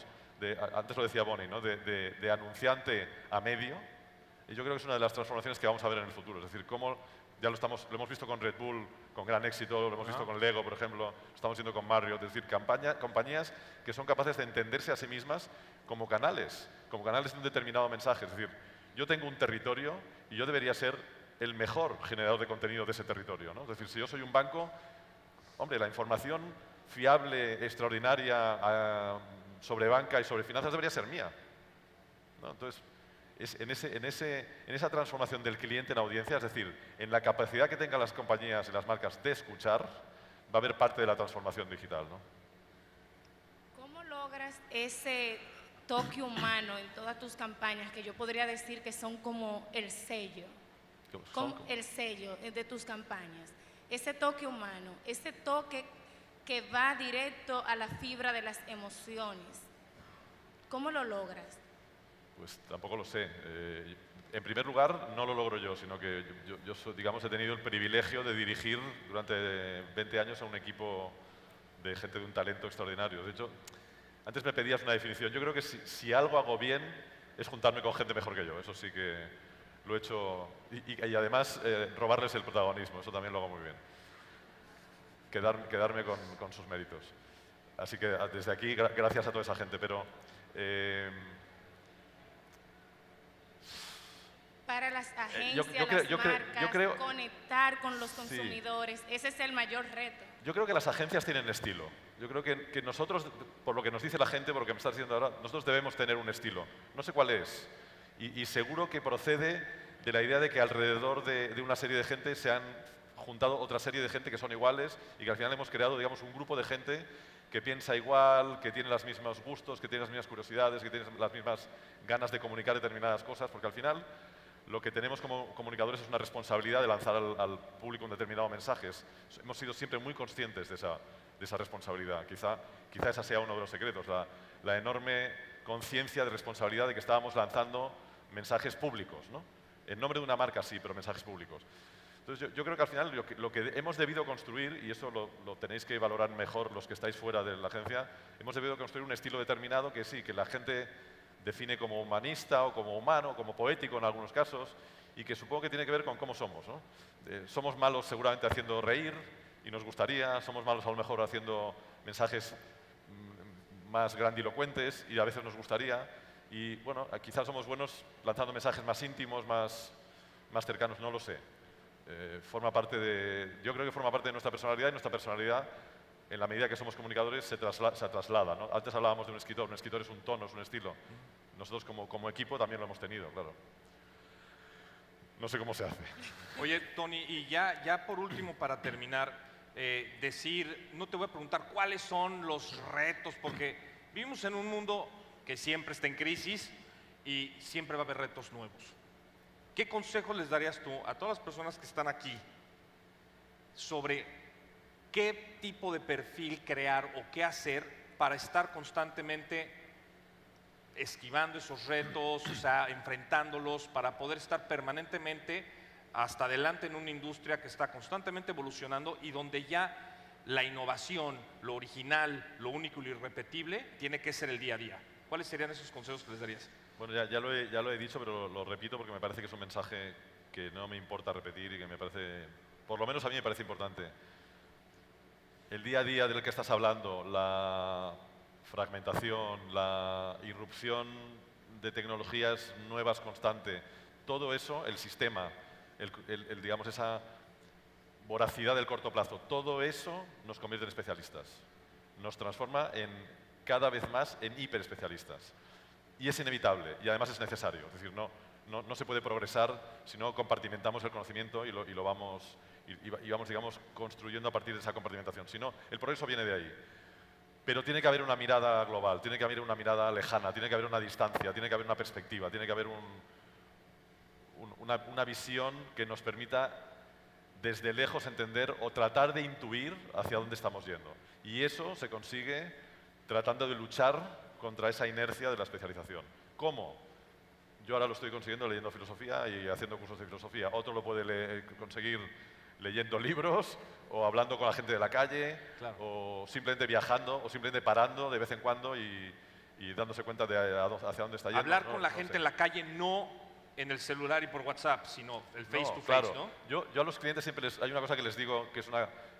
antes lo decía Bonnie, ¿no? de anunciante a medio, y yo creo que es una de las transformaciones que vamos a ver en el futuro. Es decir, cómo ya lo hemos visto con Red Bull, con gran éxito, lo hemos visto con Lego, por ejemplo, lo estamos viendo con Marriott, es decir, compañías que son capaces de entenderse a sí mismas como canales de un determinado mensaje. Es decir, yo tengo un territorio y yo debería ser el mejor generador de contenido de ese territorio, ¿no? Es decir, si yo soy un banco, hombre, la información fiable, extraordinaria sobre banca y sobre finanzas debería ser mía, ¿no? Entonces, en esa transformación del cliente en audiencia, es decir, en la capacidad que tengan las compañías y las marcas de escuchar, va a haber parte de la transformación digital, ¿no? ¿Cómo logras ese toque humano en todas tus campañas, que yo podría decir que son como el sello? Como el sello de tus campañas. Ese toque humano, ese toque que va directo a la fibra de las emociones. ¿Cómo lo logras? Pues tampoco lo sé. En primer lugar, no lo logro yo, sino que yo digamos, he tenido el privilegio de dirigir durante 20 años a un equipo de gente de un talento extraordinario. De hecho, antes me pedías una definición. Yo creo que si algo hago bien es juntarme con gente mejor que yo. Eso sí que lo he hecho. Y además, robarles el protagonismo. Eso también lo hago muy bien. Quedarme con sus méritos. Así que desde aquí, gracias a toda esa gente. Pero para las agencias, las marcas, conectar con los consumidores, ese es el mayor reto. Yo creo que las agencias tienen estilo. Yo creo que nosotros, por lo que nos dice la gente, por lo que me está diciendo ahora, nosotros debemos tener un estilo. No sé cuál es. Y seguro que procede de la idea de que alrededor de una serie de gente se han juntado otra serie de gente que son iguales y que al final hemos creado, digamos, un grupo de gente que piensa igual, que tiene los mismos gustos, que tiene las mismas curiosidades, que tiene las mismas ganas de comunicar determinadas cosas, porque al final lo que tenemos como comunicadores es una responsabilidad de lanzar al público un determinado mensaje. Hemos sido siempre muy conscientes de esa responsabilidad. Quizá ese sea uno de los secretos, la enorme conciencia de responsabilidad de que estábamos lanzando mensajes públicos, ¿no? En nombre de una marca sí, pero mensajes públicos. Entonces yo creo que al final lo que hemos debido construir, y eso lo tenéis que valorar mejor los que estáis fuera de la agencia, hemos debido construir un estilo determinado que sí, que la gente define como humanista o como humano, o como poético en algunos casos, y que supongo que tiene que ver con cómo somos, ¿no? Somos malos seguramente haciendo reír, y nos gustaría, somos malos a lo mejor haciendo mensajes más grandilocuentes, y a veces nos gustaría, y bueno, quizás somos buenos lanzando mensajes más íntimos, más cercanos, no lo sé. Yo creo que forma parte de nuestra personalidad, y nuestra personalidad, en la medida que somos comunicadores, se traslada, ¿no? Antes hablábamos de un escritor es un tono, es un estilo. Nosotros como equipo también lo hemos tenido, claro. No sé cómo se hace. Oye, Tony, y ya por último, para terminar, no te voy a preguntar cuáles son los retos, porque vivimos en un mundo que siempre está en crisis y siempre va a haber retos nuevos. ¿Qué consejos les darías tú a todas las personas que están aquí sobre qué tipo de perfil crear o qué hacer para estar constantemente esquivando esos retos, o sea, enfrentándolos, para poder estar permanentemente hasta adelante en una industria que está constantemente evolucionando y donde ya la innovación, lo original, lo único y lo irrepetible tiene que ser el día a día? ¿Cuáles serían esos consejos que les darías? Bueno, ya lo he dicho, pero lo repito porque me parece que es un mensaje que no me importa repetir y que me parece, por lo menos a mí me parece importante. El día a día del que estás hablando, la fragmentación, la irrupción de tecnologías nuevas constante, todo eso, el sistema, digamos, esa voracidad del corto plazo, todo eso nos convierte en especialistas. Nos transforma cada vez más en hiperespecialistas. Y es inevitable, y además es necesario. Es decir, no se puede progresar si no compartimentamos el conocimiento y vamos, digamos, construyendo a partir de esa compartimentación. Si no, el progreso viene de ahí. Pero tiene que haber una mirada global, tiene que haber una mirada lejana, tiene que haber una distancia, tiene que haber una perspectiva, tiene que haber una visión que nos permita desde lejos entender o tratar de intuir hacia dónde estamos yendo. Y eso se consigue tratando de luchar contra esa inercia de la especialización. ¿Cómo? Yo ahora lo estoy consiguiendo leyendo filosofía y haciendo cursos de filosofía. Otro lo puede conseguir leyendo libros o hablando con la gente de la calle, claro, o simplemente viajando o simplemente parando de vez en cuando y dándose cuenta de hacia dónde está yendo. Hablar con la gente en la calle, no en el celular y por WhatsApp, sino el face to face, claro. ¿no? Yo a los clientes siempre hay una cosa que les digo, que es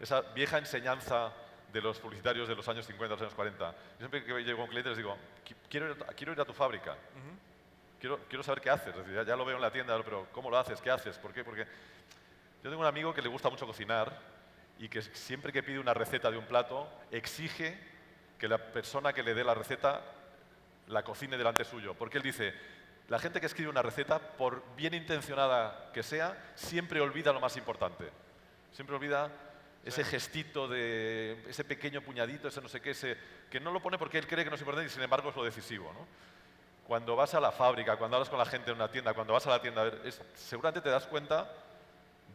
esa vieja enseñanza de los publicitarios de los años 50, los años 40. Yo siempre que llego con clientes les digo, quiero ir a tu fábrica. Quiero saber qué haces. Es decir, ya lo veo en la tienda, pero ¿cómo lo haces? ¿Qué haces? ¿Por qué? Porque yo tengo un amigo que le gusta mucho cocinar y que siempre que pide una receta de un plato, exige que la persona que le dé la receta la cocine delante suyo. Porque él dice, la gente que escribe una receta, por bien intencionada que sea, siempre olvida lo más importante. Siempre olvida ese gestito, ese pequeño puñadito, ese no sé qué, que no lo pone porque él cree que no es importante y sin embargo es lo decisivo, ¿no? Cuando vas a la fábrica, cuando hablas con la gente en una tienda, cuando vas a la tienda, seguramente te das cuenta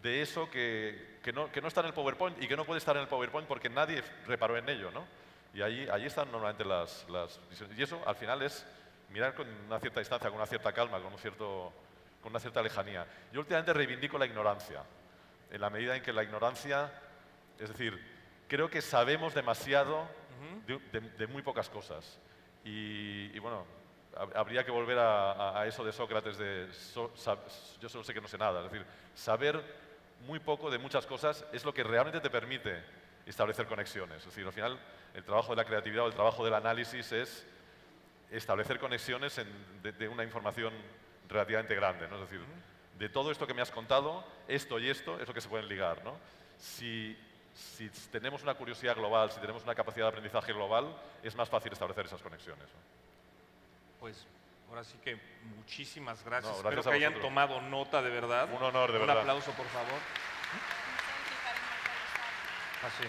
de eso que no está en el PowerPoint y que no puede estar en el PowerPoint porque nadie reparó en ello, ¿no? Y ahí están normalmente las visiones. Y eso al final es mirar con una cierta distancia, con una cierta calma, con una cierta lejanía. Yo últimamente reivindico la ignorancia, en la medida en que la ignorancia, es decir, creo que sabemos demasiado de muy pocas cosas. Y bueno, habría que volver a eso de Sócrates, yo solo sé que no sé nada. Es decir, saber muy poco de muchas cosas es lo que realmente te permite establecer conexiones. Es decir, al final, el trabajo de la creatividad o el trabajo del análisis es establecer conexiones de una información relativamente grande, ¿no? Es decir, de todo esto que me has contado, esto y esto es lo que se pueden ligar, ¿no? Si tenemos una curiosidad global, si tenemos una capacidad de aprendizaje global, es más fácil establecer esas conexiones, ¿no? Pues ahora sí que muchísimas gracias. No, gracias Espero que hayan tomado nota, de verdad. Un honor, de verdad. Un aplauso, por favor. Así.